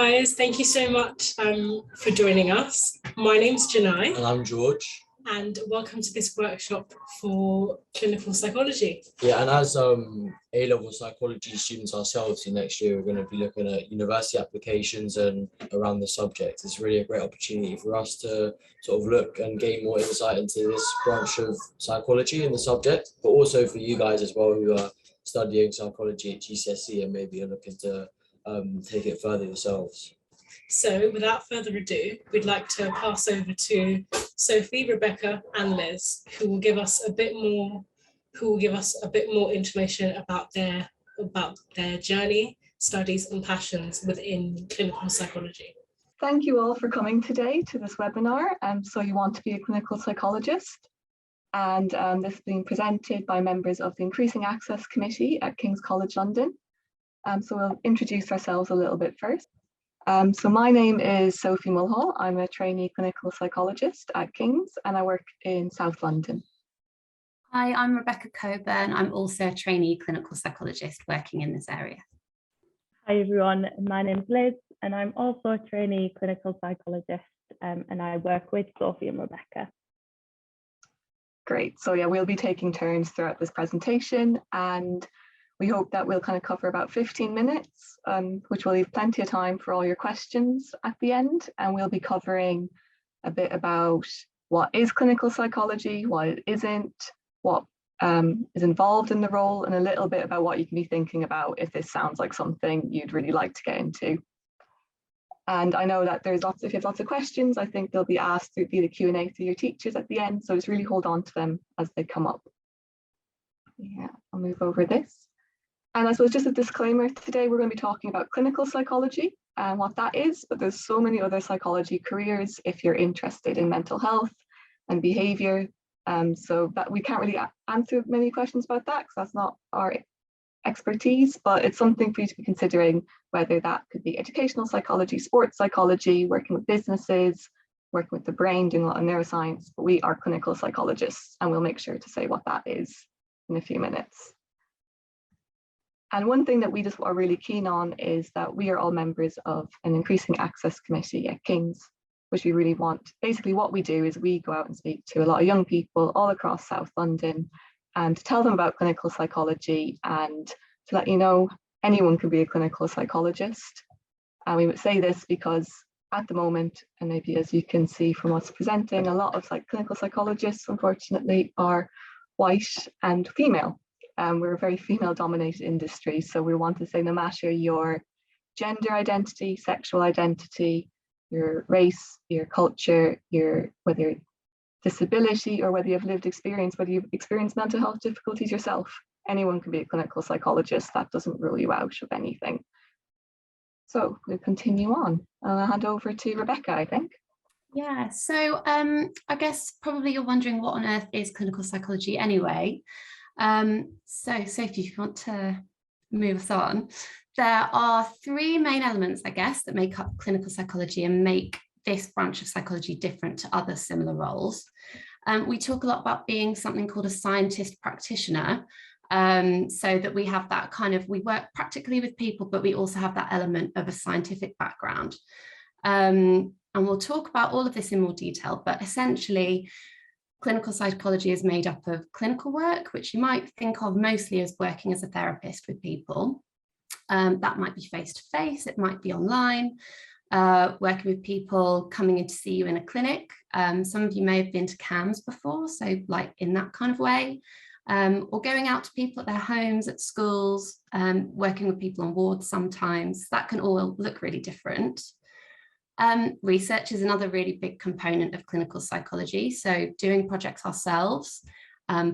guys, thank you so much for joining us. My name's Janii. And I'm George. And welcome to this workshop for clinical psychology. Yeah, and as A-level psychology students ourselves, next year we're going to be looking at university applications and around the subject. It's really a great opportunity for us to sort of look and gain more insight into this branch of psychology and the subject, but also for you guys as well who are studying psychology at GCSE and maybe are looking to take it further yourselves. So without further ado, we'd like to pass over to Sophie, Rebecca and Liz, who will give us a bit more information about their journey, studies and passions within clinical psychology. Thank you all for coming today to this webinar. So you want to be a clinical psychologist, and this is being presented by members of the Increasing Access Committee at King's College London. So we'll introduce ourselves a little bit first. So my name is Sophie Mulhall. I'm a trainee clinical psychologist at King's and I work in South London. Hi, I'm Rebecca Cockburn. I'm also a trainee clinical psychologist working in this area. Hi everyone, my name's Liz and I'm also a trainee clinical psychologist and I work with Sophie and Rebecca. Great, so yeah, we'll be taking turns throughout this presentation and we hope that we'll kind of cover about 15 minutes, which will leave plenty of time for all your questions at the end. And we'll be covering a bit about what is clinical psychology, what it isn't, what is involved in the role, and a little bit about what you can be thinking about if this sounds like something you'd really like to get into. And I know that if you have lots of questions, I think they'll be asked via the Q&A through your teachers at the end. So just really hold on to them as they come up. Yeah, I'll move over this. And I suppose just a disclaimer, today we're going to be talking about clinical psychology and what that is, but there's so many other psychology careers if you're interested in mental health and behaviour. So that we can't really answer many questions about that because that's not our expertise, but it's something for you to be considering, whether that could be educational psychology, sports psychology, working with businesses, working with the brain, doing a lot of neuroscience, but we are clinical psychologists and we'll make sure to say what that is in a few minutes. And one thing that we just are really keen on is that we are all members of an Increasing Access Committee at King's, which we really want. Basically what we do is we go out and speak to a lot of young people all across South London and to tell them about clinical psychology and to let you know anyone can be a clinical psychologist. And we would say this because at the moment, and maybe as you can see from what's presenting, a lot of clinical psychologists unfortunately are white and female. We're a very female-dominated industry, so we want to say no matter your gender identity, sexual identity, your race, your culture, whether you're disability or whether you have lived experience, whether you've experienced mental health difficulties yourself, anyone can be a clinical psychologist. That doesn't rule you out of anything. So we'll continue on. I'll hand over to Rebecca, I think. Yeah, so I guess probably you're wondering what on earth is clinical psychology anyway. So Sophie, if you want to move us on, there are three main elements, I guess, that make up clinical psychology and make this branch of psychology different to other similar roles. We talk a lot about being something called a scientist practitioner, so that we have that we work practically with people, but we also have that element of a scientific background. And we'll talk about all of this in more detail, but essentially, clinical psychology is made up of clinical work, which you might think of mostly as working as a therapist with people. That might be face-to-face, it might be online, working with people coming in to see you in a clinic. Some of you may have been to CAMS before, so like in that kind of way, or going out to people at their homes, at schools, working with people on wards sometimes. That can all look really different. Research is another really big component of clinical psychology. So doing projects ourselves,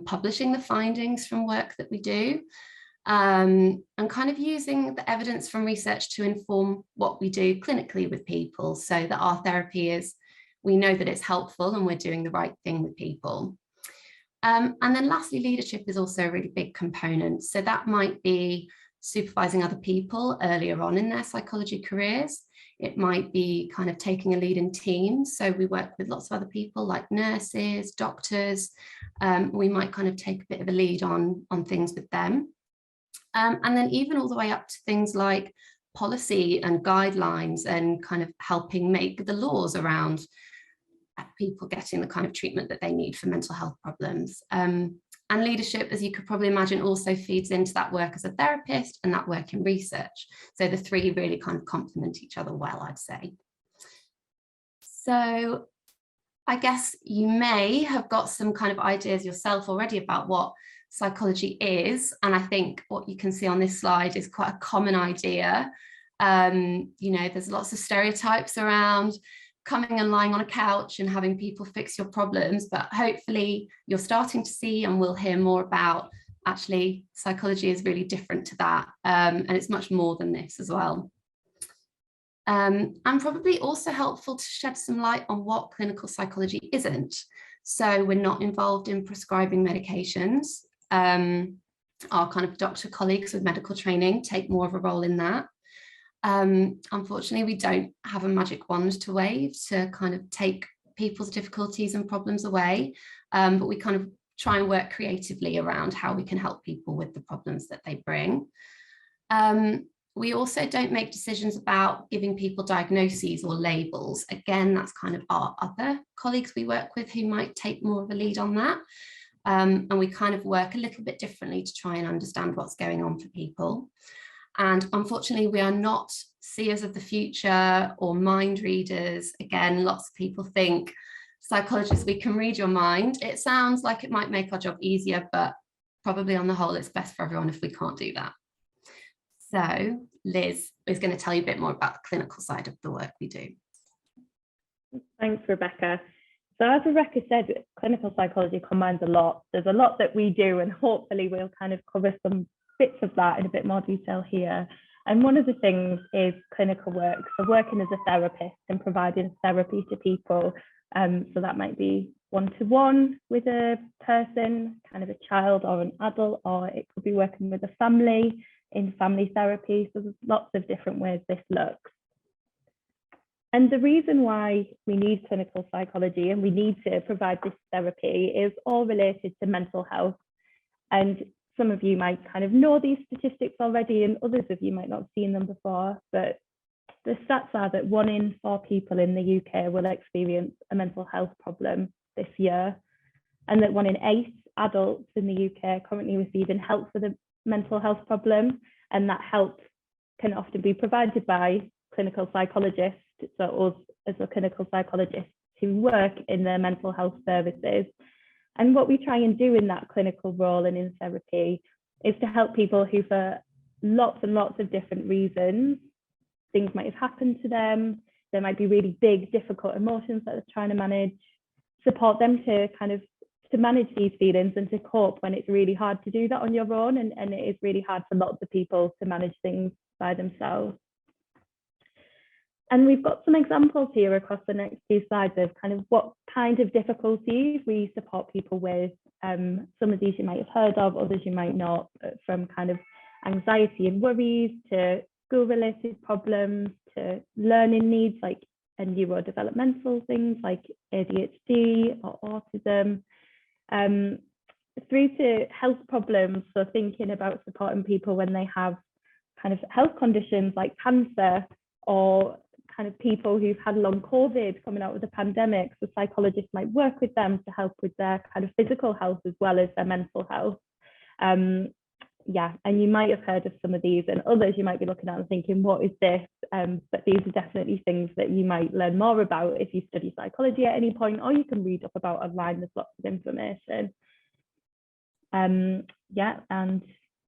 publishing the findings from work that we do, and kind of using the evidence from research to inform what we do clinically with people so that our therapy we know that it's helpful and we're doing the right thing with people. And then lastly, leadership is also a really big component. So that might be supervising other people earlier on in their psychology careers. It might be kind of taking a lead in teams. So we work with lots of other people like nurses, doctors. We might kind of take a bit of a lead on things with them. And then even all the way up to things like policy and guidelines and kind of helping make the laws around people getting the kind of treatment that they need for mental health problems. And leadership, as you could probably imagine, also feeds into that work as a therapist and that work in research. So the three really kind of complement each other well, I'd say. So I guess you may have got some kind of ideas yourself already about what psychology is. And I think what you can see on this slide is quite a common idea. You know, there's lots of stereotypes around coming and lying on a couch and having people fix your problems, but hopefully you're starting to see, and we'll hear more about, actually psychology is really different to that, and it's much more than this as well. And probably also helpful to shed some light on what clinical psychology isn't. So we're not involved in prescribing medications. Our kind of doctor colleagues with medical training take more of a role in that. Unfortunately, we don't have a magic wand to wave to kind of take people's difficulties and problems away, but we kind of try and work creatively around how we can help people with the problems that they bring. We also don't make decisions about giving people diagnoses or labels. Again, that's kind of our other colleagues we work with who might take more of a lead on that. And we kind of work a little bit differently to try and understand what's going on for people. And unfortunately, we are not seers of the future or mind readers. Again, lots of people think, psychologists, we can read your mind. It sounds like it might make our job easier, but probably on the whole, it's best for everyone if we can't do that. So Liz is going to tell you a bit more about the clinical side of the work we do. Thanks, Rebecca. So as Rebecca said, clinical psychology combines a lot. There's a lot that we do, and hopefully we'll kind of cover some bits of that in a bit more detail here. And one of the things is clinical work, so working as a therapist and providing therapy to people. So that might be one-to-one with a person, kind of a child or an adult, or it could be working with a family in family therapy. So there's lots of different ways this looks. And the reason why we need clinical psychology and we need to provide this therapy is all related to mental health. And some of you might kind of know these statistics already, and others of you might not have seen them before, but the stats are that 1 in 4 people in the UK will experience a mental health problem this year, and that 1 in 8 adults in the UK are currently receiving help for the mental health problem, and that help can often be provided by clinical psychologists, so us as a clinical psychologists who work in the mental health services. And what we try and do in that clinical role and in therapy is to help people who, for lots and lots of different reasons, things might have happened to them, there might be really big, difficult emotions that they're trying to manage, support them to kind of to manage these feelings and to cope when it's really hard to do that on your own, and it is really hard for lots of people to manage things by themselves. And we've got some examples here across the next few slides of kind of what kind of difficulties we support people with. Some of these you might have heard of, others you might not, from kind of anxiety and worries to school-related problems to learning needs like neurodevelopmental things like ADHD or autism, through to health problems. So thinking about supporting people when they have kind of health conditions like cancer, or kind of people who've had long COVID coming out of the pandemic. So psychologists might work with them to help with their kind of physical health as well as their mental health. Yeah, and you might have heard of some of these, and others you might be looking at and thinking, what is this? But these are definitely things that you might learn more about if you study psychology at any point, or you can read up about online. There's lots of information. Yeah, and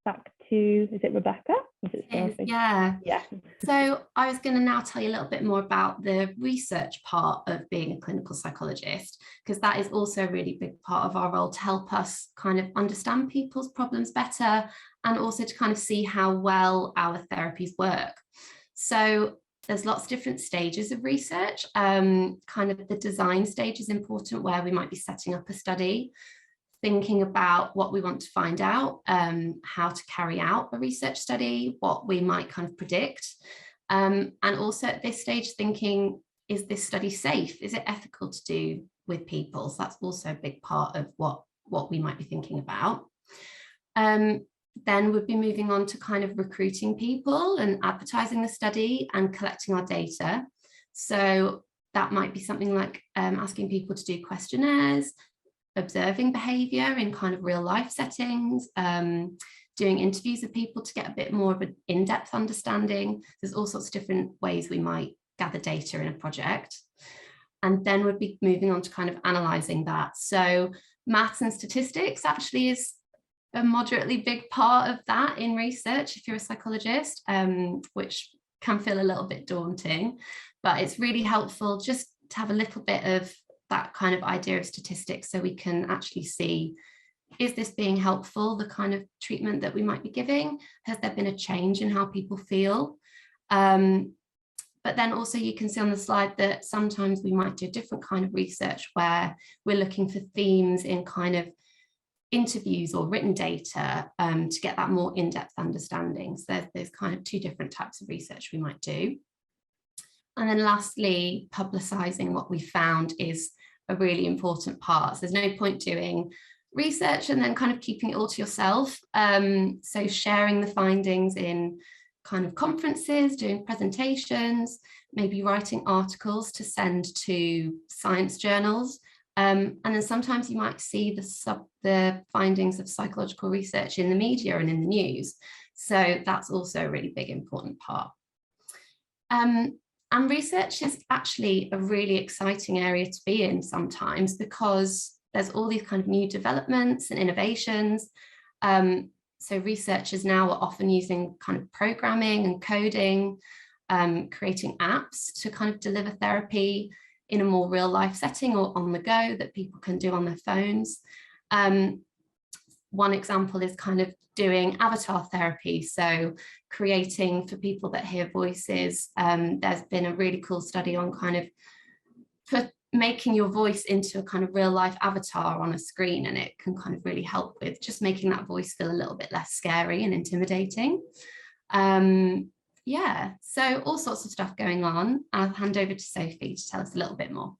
back to, is it Rebecca? Is it Sophie? Yeah. Yeah. So I was going to now tell you a little bit more about the research part of being a clinical psychologist, because that is also a really big part of our role, to help us kind of understand people's problems better, and also to kind of see how well our therapies work. So there's lots of different stages of research. Kind of the design stage is important, where we might be setting up a study, thinking about what we want to find out, how to carry out a research study, what we might kind of predict. And also at this stage, thinking, is this study safe? Is it ethical to do with people? So that's also a big part of what we might be thinking about. Then we'd be moving on to kind of recruiting people and advertising the study and collecting our data. So that might be something like asking people to do questionnaires, observing behaviour in kind of real life settings, doing interviews with people to get a bit more of an in-depth understanding. There's all sorts of different ways we might gather data in a project. And then we'd be moving on to kind of analysing that. So maths and statistics actually is a moderately big part of that in research if you're a psychologist, which can feel a little bit daunting, but it's really helpful just to have a little bit of that kind of idea of statistics so we can actually see, is this being helpful, the kind of treatment that we might be giving? Has there been a change in how people feel? But then also you can see on the slide that sometimes we might do a different kind of research where we're looking for themes in kind of interviews or written data to get that more in-depth understanding. So there's kind of two different types of research we might do. And then lastly, publicising what we found is a really important part. So there's no point doing research and then kind of keeping it all to yourself. So sharing the findings in kind of conferences, doing presentations, maybe writing articles to send to science journals. And then sometimes you might see the findings of psychological research in the media and in the news. So that's also a really big important part. And research is actually a really exciting area to be in sometimes because there's all these kind of new developments and innovations. So researchers now are often using kind of programming and coding, creating apps to kind of deliver therapy in a more real life setting or on the go that people can do on their phones. One example is kind of doing avatar therapy. So creating for people that hear voices, there's been a really cool study on kind of making your voice into a kind of real life avatar on a screen, and it can kind of really help with just making that voice feel a little bit less scary and intimidating. Yeah, so all sorts of stuff going on. I'll hand over to Sophie to tell us a little bit more.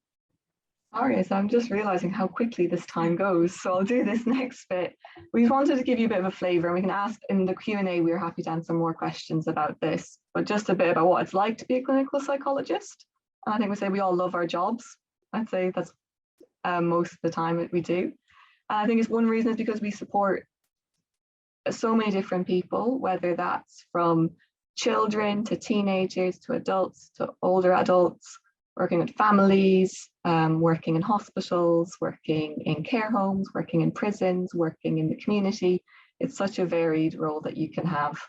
Sorry, so I'm just realising how quickly this time goes, so I'll do this next bit. We wanted to give you a bit of a flavour, and we can ask in the Q&A, we're happy to answer more questions about this, but just a bit about what it's like to be a clinical psychologist. And I think we say we all love our jobs. I'd say that's most of the time that we do. And I think it's one reason is because we support so many different people, whether that's from children to teenagers to adults to older adults, working with families, working in hospitals, working in care homes, working in prisons, working in the community. It's such a varied role that you can have.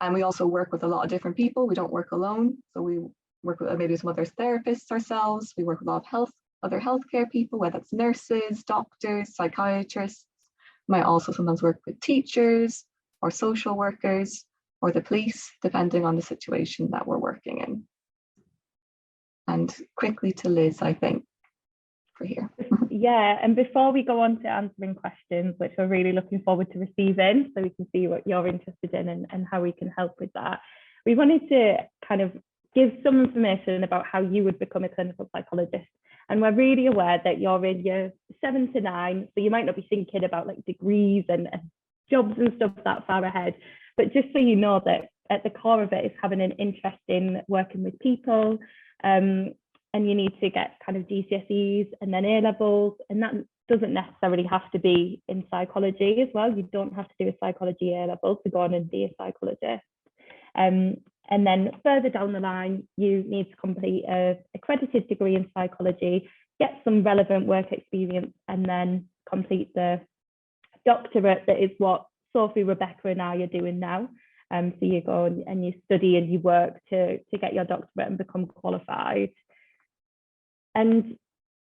And we also work with a lot of different people. We don't work alone. So we work with maybe some other therapists ourselves. We work with a lot of other healthcare people, whether it's nurses, doctors, psychiatrists. We might also sometimes work with teachers or social workers or the police, depending on the situation that we're working in. And quickly to Liz, I think, for here. Yeah, and before we go on to answering questions, which we're really looking forward to receiving, so we can see what you're interested in and how we can help with that, we wanted to kind of give some information about how you would become a clinical psychologist. And we're really aware that you're in year 7 to 9, so you might not be thinking about like degrees and jobs and stuff that far ahead. But just so you know that at the core of it is having an interest in working with people, and you need to get kind of GCSEs and then A-levels, and that doesn't necessarily have to be in psychology as well. You don't have to do a psychology A-level to go on and be a psychologist. And then further down the line, you need to complete an accredited degree in psychology, get some relevant work experience, and then complete the doctorate that is what Sophie, Rebecca and I are doing now. So you go and you study and you work to get your doctorate and become qualified. And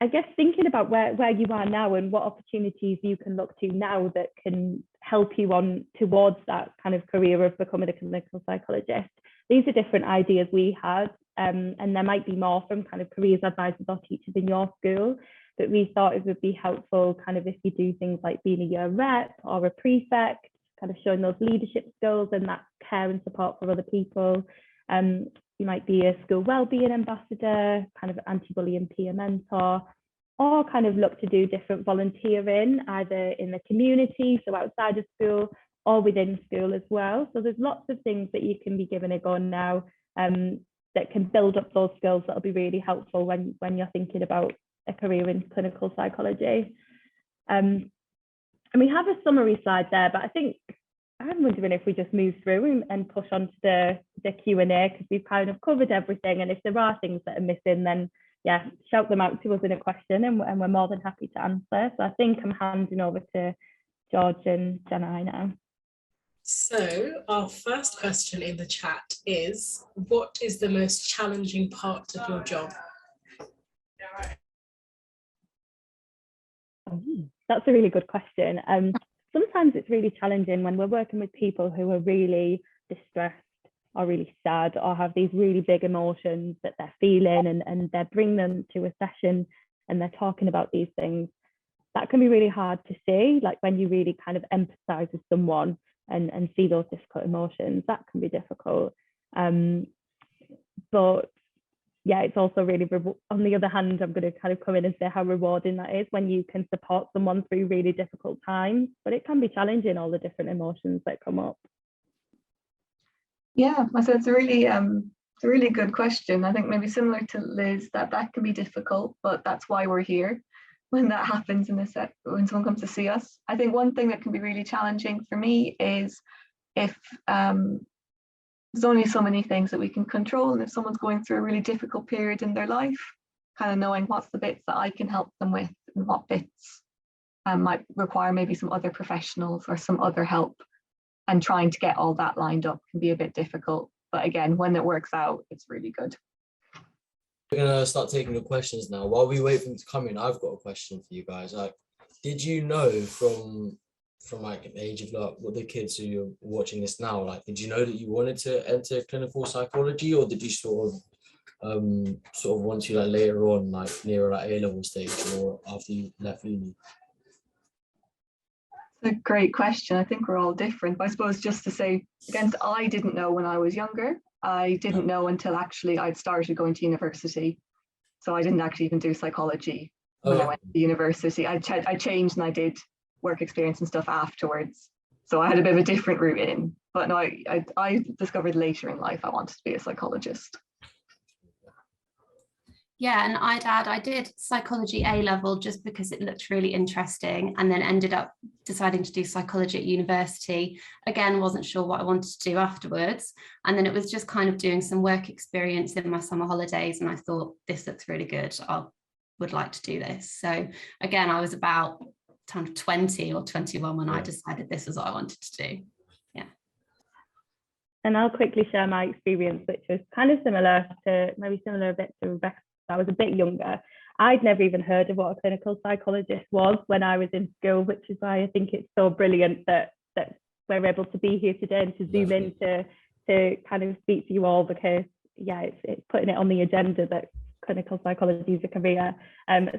I guess thinking about where you are now and what opportunities you can look to now that can help you on towards that kind of career of becoming a clinical psychologist. These are different ideas we had, and there might be more from kind of careers advisors or teachers in your school, but we thought it would be helpful kind of if you do things like being a year rep or a prefect, kind of showing those leadership skills and that care and support for other people. You might be a school wellbeing ambassador, kind of anti-bullying peer mentor, or kind of look to do different volunteering, either in the community, so outside of school, or within school as well. So there's lots of things that you can be given a go now that can build up those skills that'll be really helpful when you're thinking about a career in clinical psychology. And we have a summary slide there, but I think I'm wondering if we just move through and push on to the Q&A, because we've kind of covered everything. And if there are things that are missing, then yeah, shout them out to us in a question and we're more than happy to answer. So I think I'm handing over to George and Janii now. So our first question in the chat is, what is the most challenging part of your job? That's a really good question. Sometimes it's really challenging when we're working with people who are really distressed or really sad or have these really big emotions that they're feeling, and they bring them to a session and they're talking about these things. That can be really hard to see, like when you really kind of empathize with someone and see those difficult emotions, that can be difficult. But yeah, it's also really, on the other hand, I'm going to kind of come in and say how rewarding that is when you can support someone through really difficult times, but it can be challenging, all the different emotions that come up. Yeah, so it's a really good question. I think maybe similar to Liz, that can be difficult, but that's why we're here when that happens in a set, when someone comes to see us. I think one thing that can be really challenging for me is if there's only so many things that we can control, and if someone's going through a really difficult period in their life, kind of knowing what's the bits that I can help them with and what bits might require maybe some other professionals or some other help, and trying to get all that lined up can be a bit difficult. But again, when it works out, it's really good. We're gonna start taking the questions now. While we wait for them to come in, I've got a question for you guys. Like, did you know from like the age of like what the kids who are watching this now, like, did you know that you wanted to enter clinical psychology, or did you sort of want to like later on, like nearer like A-level stage or after you left uni? It's a great question. I think we're all different, but I suppose just to say, again, I didn't know when I was younger. I didn't know until actually I'd started going to university. So I didn't actually even do psychology when I went to university. I changed and I did work experience and stuff afterwards. So I had a bit of a different route in. But no, I discovered later in life I wanted to be a psychologist. Yeah, and I'd add, I did psychology A-level just because it looked really interesting, and then ended up deciding to do psychology at university. Again, wasn't sure what I wanted to do afterwards. And then it was just kind of doing some work experience in my summer holidays, and I thought, this looks really good. I would like to do this. So again, I was about 20 or 21 when I decided this was what I wanted to do. Yeah. And I'll quickly share my experience, which was kind of similar a bit to Rebecca. I was a bit younger. I'd never even heard of what a clinical psychologist was when I was in school, which is why I think it's so brilliant that we're able to be here today and to zoom in to kind of speak to you all, because yeah, it's putting it on the agenda that clinical psychology is a career.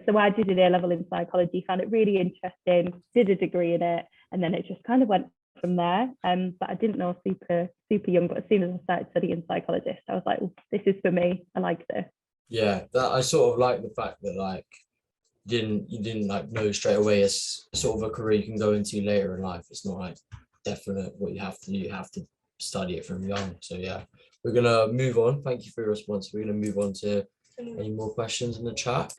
So I did an A-level in psychology, found it really interesting, did a degree in it, and then it just kind of went from there. But I didn't know super young, but as soon as I started studying psychologist, I was like, oh, this is for me. I like this. Yeah, that I sort of like the fact that like you didn't like know straight away as sort of a career you can go into later in life. It's not like definite what you have to do. You have to study it from young. So yeah, we're gonna move on. Thank you for your response. We're gonna move on to any more questions in the chat.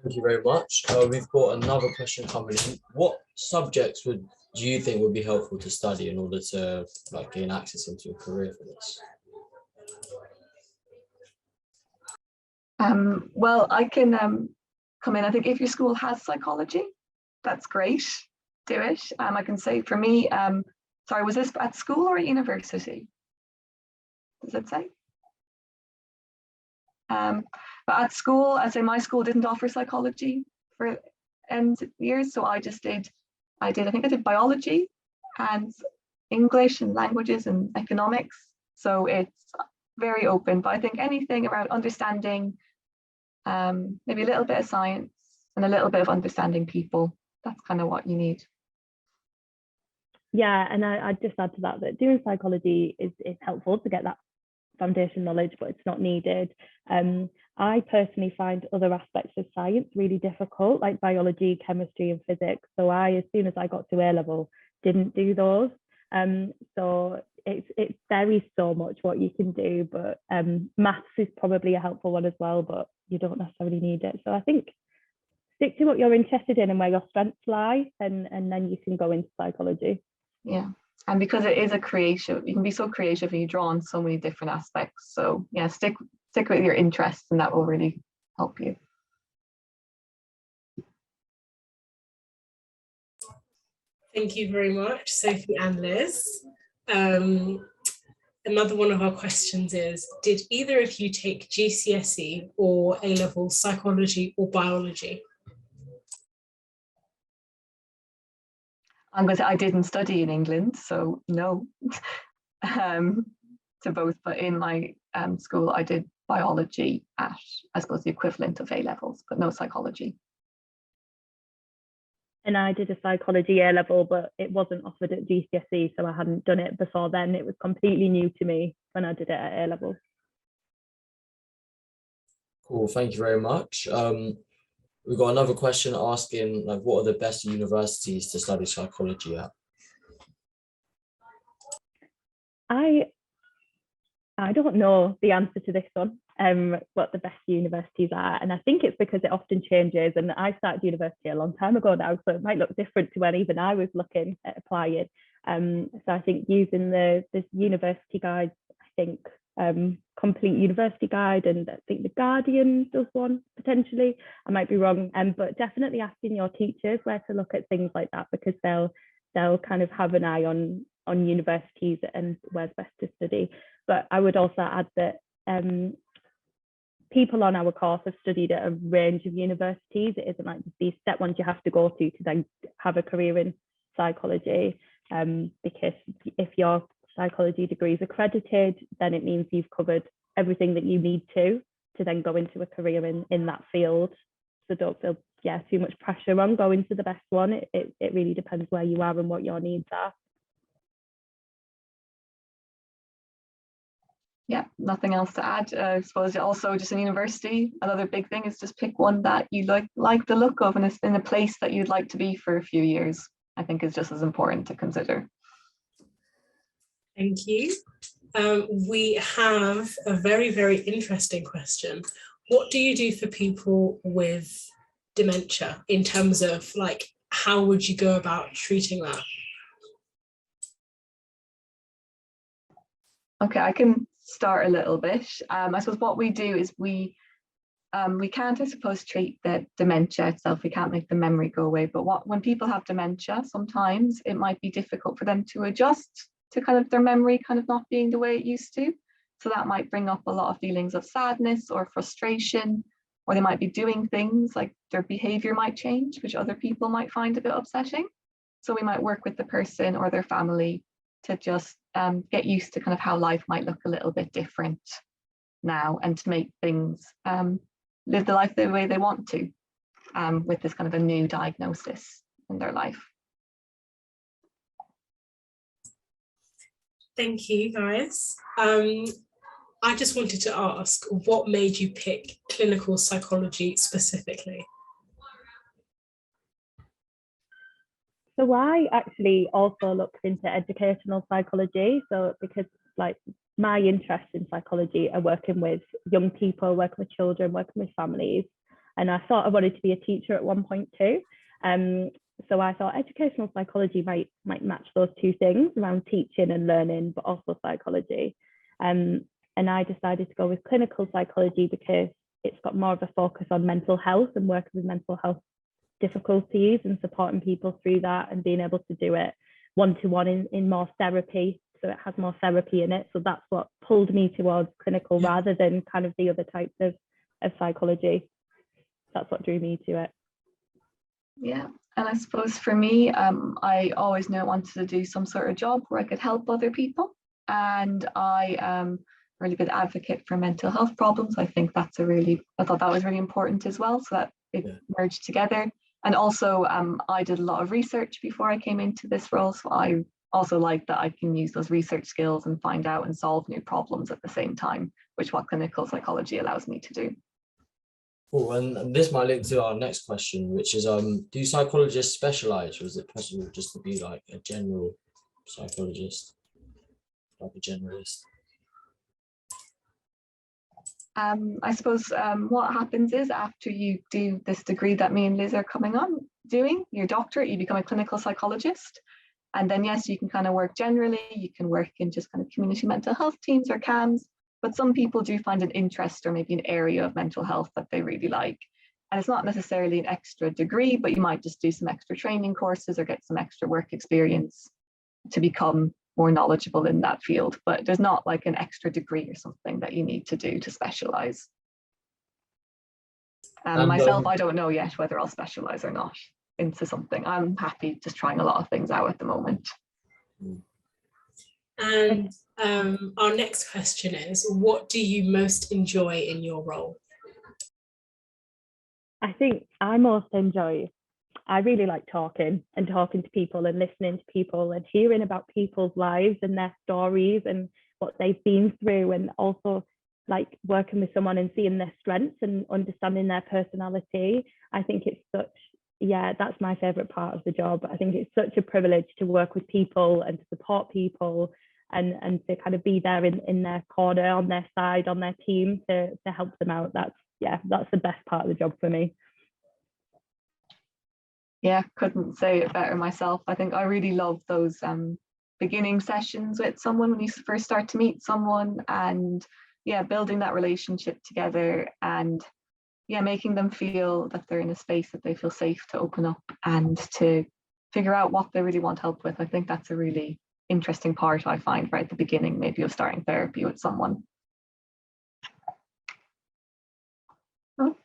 Thank you very much. We've got another question coming in. What subjects do you think would be helpful to study in order to like gain access into a career for this? Well, I can come in. I think if your school has psychology, that's great. Do it. I can say for me, sorry, was this at school or at university? Does it say? But at school, I say my school didn't offer psychology for end years, so I think I did biology and English and languages and economics. So it's very open, but I think anything around understanding maybe a little bit of science and a little bit of understanding people, that's kind of what you need. Yeah, and I'd just add to that doing psychology is helpful to get that foundation knowledge, but it's not needed. I personally find other aspects of science really difficult, like biology, chemistry and physics. So as soon as I got to A-level, didn't do those. So it varies so much what you can do, but maths is probably a helpful one as well, but you don't necessarily need it. So I think stick to what you're interested in and where your strengths lie, and then you can go into psychology. Yeah. And because it is a creative, you can be so creative and you draw on so many different aspects. So yeah, stick with your interests and that will really help you. Thank you very much, Sophie and Liz. Another one of our questions is, did either of you take GCSE or A-level psychology or biology? I'm going to say I didn't study in England, so no to both, but in my school I did biology at, I suppose, the equivalent of A-levels, but no psychology. And I did a psychology A-level, but it wasn't offered at GCSE, so I hadn't done it before then. It was completely new to me when I did it at A-level. Cool, thank you very much. We've got another question asking, like, what are the best universities to study psychology at? I don't know the answer to this one, what the best universities are. And I think it's because it often changes. And I started university a long time ago now, so it might look different to when even I was looking at applying. So I think using the university guides, I think Complete University Guide, and I think The Guardian does one potentially. I might be wrong, but definitely asking your teachers where to look at things like that, because they'll kind of have an eye on universities and where's best to study. But I would also add that people on our course have studied at a range of universities. It isn't like these set ones you have to go to then have a career in psychology, because if your psychology degree is accredited, then it means you've covered everything that you need to then go into a career in that field. So don't feel too much pressure on going to the best one. It really depends where you are and what your needs are. Yeah, nothing else to add. I suppose also just in university, another big thing is just pick one that you like the look of and it's in a place that you'd like to be for a few years. I think is just as important to consider. Thank you. We have a very, very interesting question. What do you do for people with dementia in terms of, like, how would you go about treating that? Okay, I can start a little bit. I suppose what we do is we can't, I suppose, treat the dementia itself. We can't make the memory go away. But when people have dementia, sometimes it might be difficult for them to adjust to kind of their memory kind of not being the way it used to. So that might bring up a lot of feelings of sadness or frustration, or they might be doing things like their behavior might change, which other people might find a bit upsetting. So we might work with the person or their family to just get used to kind of how life might look a little bit different now, and to make things live the life the way they want to, with this kind of a new diagnosis in their life. Thank you, guys. I just wanted to ask, what made you pick clinical psychology specifically? So I actually also looked into educational psychology. So because like my interest in psychology are working with young people, working with children, working with families. And I thought I wanted to be a teacher at one point too. So I thought educational psychology might match those two things around teaching and learning, but also psychology. And I decided to go with clinical psychology because it's got more of a focus on mental health and working with mental health difficulties and supporting people through that, and being able to do it one-to-one in more therapy. So it has more therapy in it. So that's what pulled me towards clinical rather than kind of the other types of psychology. That's what drew me to it. Yeah, and I suppose for me, I always knew I wanted to do some sort of job where I could help other people. And I am a really good advocate for mental health problems. I thought that was really important as well. So that it merged together. And also I did a lot of research before I came into this role. So I also like that I can use those research skills and find out and solve new problems at the same time, which what clinical psychology allows me to do. Cool, and this might link to our next question, which is, do psychologists specialize, or is it possible just to be like a general psychologist, like a generalist. I suppose what happens is after you do this degree that me and Liz are coming on doing, your doctorate, you become a clinical psychologist. And then, yes, you can kind of work generally, you can work in just kind of community mental health teams or CAMs, but some people do find an interest or maybe an area of mental health that they really like. And it's not necessarily an extra degree, but you might just do some extra training courses or get some extra work experience to become more knowledgeable in that field. But there's not like an extra degree or something that you need to do to specialize. Myself, I don't know yet whether I'll specialize or not into something. I'm happy just trying a lot of things out at the moment. And our next question is, what do you most enjoy in your role? I think I really like talking to people and listening to people and hearing about people's lives and their stories and what they've been through, and also like working with someone and seeing their strengths and understanding their personality. I think it's that's my favorite part of the job. I think it's such a privilege to work with people and to support people and to kind of be there in their corner, on their side, on their team to help them out. That's the best part of the job for me. Yeah, couldn't say it better myself. I think I really love those beginning sessions with someone when you first start to meet someone, and building that relationship together, and making them feel that they're in a space that they feel safe to open up and to figure out what they really want help with. I think that's a really interesting part I find right at the beginning, maybe of starting therapy with someone. Oh,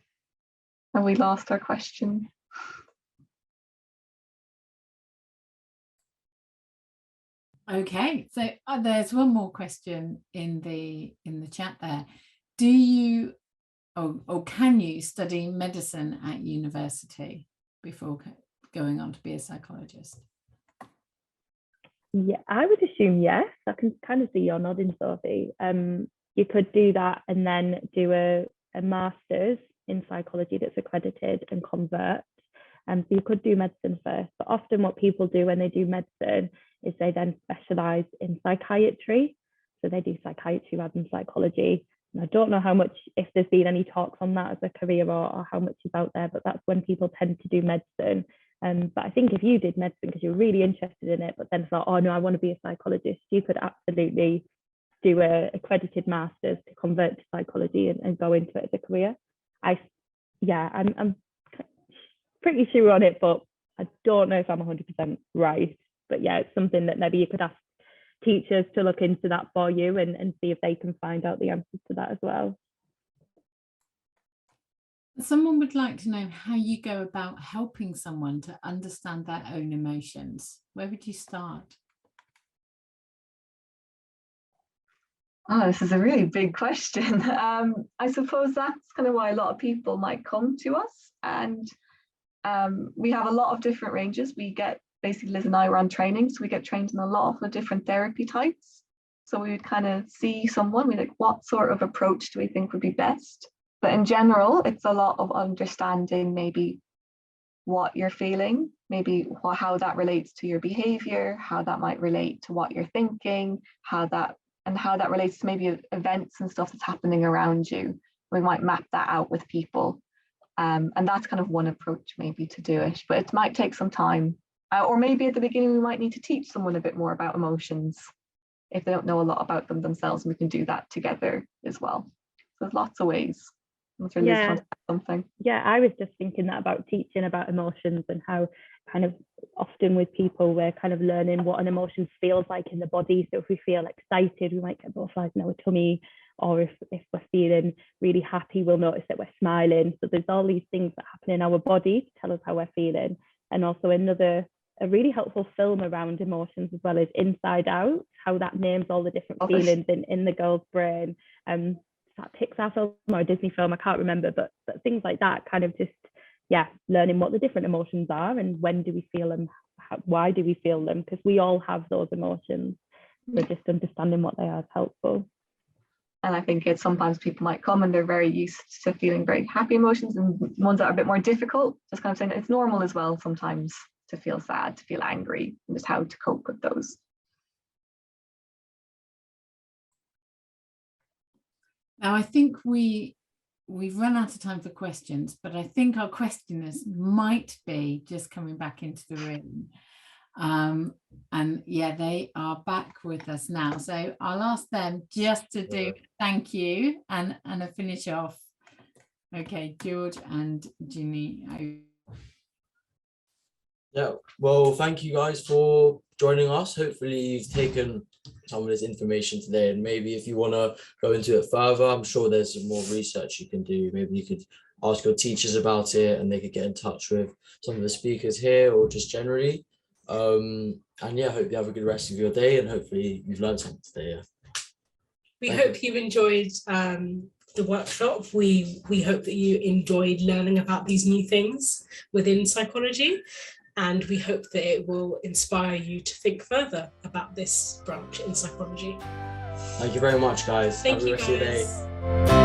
have we lost our question? Okay, so there's one more question in the chat there. Do you or can you study medicine at university before going on to be a psychologist? Yeah, I would assume yes. I can kind of see you're nodding, Sophie. You could do that and then do a master's in psychology that's accredited and convert. So you could do medicine first, but often what people do when they do medicine is they then specialize in psychiatry. So they do psychiatry rather than psychology. And I don't know how much, if there's been any talks on that as a career or how much is out there, but that's when people tend to do medicine. But I think if you did medicine because you're really interested in it, but then thought, oh no, I want to be a psychologist, you could absolutely do a accredited master's to convert to psychology and go into it as a career. I'm pretty sure on it, but I don't know if I'm 100% right. But yeah, it's something that maybe you could ask teachers to look into that for you and see if they can find out the answers to that as well. Someone would like to know how you go about helping someone to understand their own emotions. Where would you start? Oh, this is a really big question. I suppose that's kind of why a lot of people might come to us. And we have a lot of different ranges. Basically, Liz and I were on training, so we get trained in a lot of the different therapy types. So we would kind of see someone, we're like, what sort of approach do we think would be best? But in general, it's a lot of understanding maybe what you're feeling, maybe how that relates to your behavior, how that might relate to what you're thinking, how that relates to maybe events and stuff that's happening around you. We might map that out with people. And that's kind of one approach maybe to do it, but it might take some time. Or maybe at the beginning, we might need to teach someone a bit more about emotions if they don't know a lot about them themselves, and we can do that together as well. So there's lots of ways. Something. Yeah, I was just thinking that about teaching about emotions and how kind of often with people we're kind of learning what an emotion feels like in the body. So if we feel excited, we might get butterflies in our tummy, or if we're feeling really happy, we'll notice that we're smiling. So there's all these things that happen in our body to tell us how we're feeling. And also a really helpful film around emotions as well is Inside Out, how that names all the different feelings in the girl's brain. That Pixar film or a Disney film, I can't remember, but things like that, kind of just learning what the different emotions are and when do we feel them, why do we feel them, because we all have those emotions. So just understanding what they are is helpful. And I think it's sometimes people might come and they're very used to feeling very happy emotions, and ones that are a bit more difficult, just kind of saying it's normal as well sometimes to feel sad, to feel angry, and just how to cope with those. Now, I think we've run out of time for questions, but I think our questioners might be just coming back into the room. And yeah, they are back with us now. So I'll ask them just to do thank you and a finish off. Okay, George and Janii. Yeah, well, thank you guys for joining us. Hopefully you've taken some of this information today, and maybe if you want to go into it further, I'm sure there's some more research you can do. Maybe you could ask your teachers about it, and they could get in touch with some of the speakers here, or just generally. And yeah, hope you have a good rest of your day, and hopefully you've learned something today. Yeah. We hope you enjoyed the workshop. We hope that you enjoyed learning about these new things within psychology, and we hope that it will inspire you to think further about this branch in psychology. Thank you very much, guys. Thank have a you, good rest of your day. guys.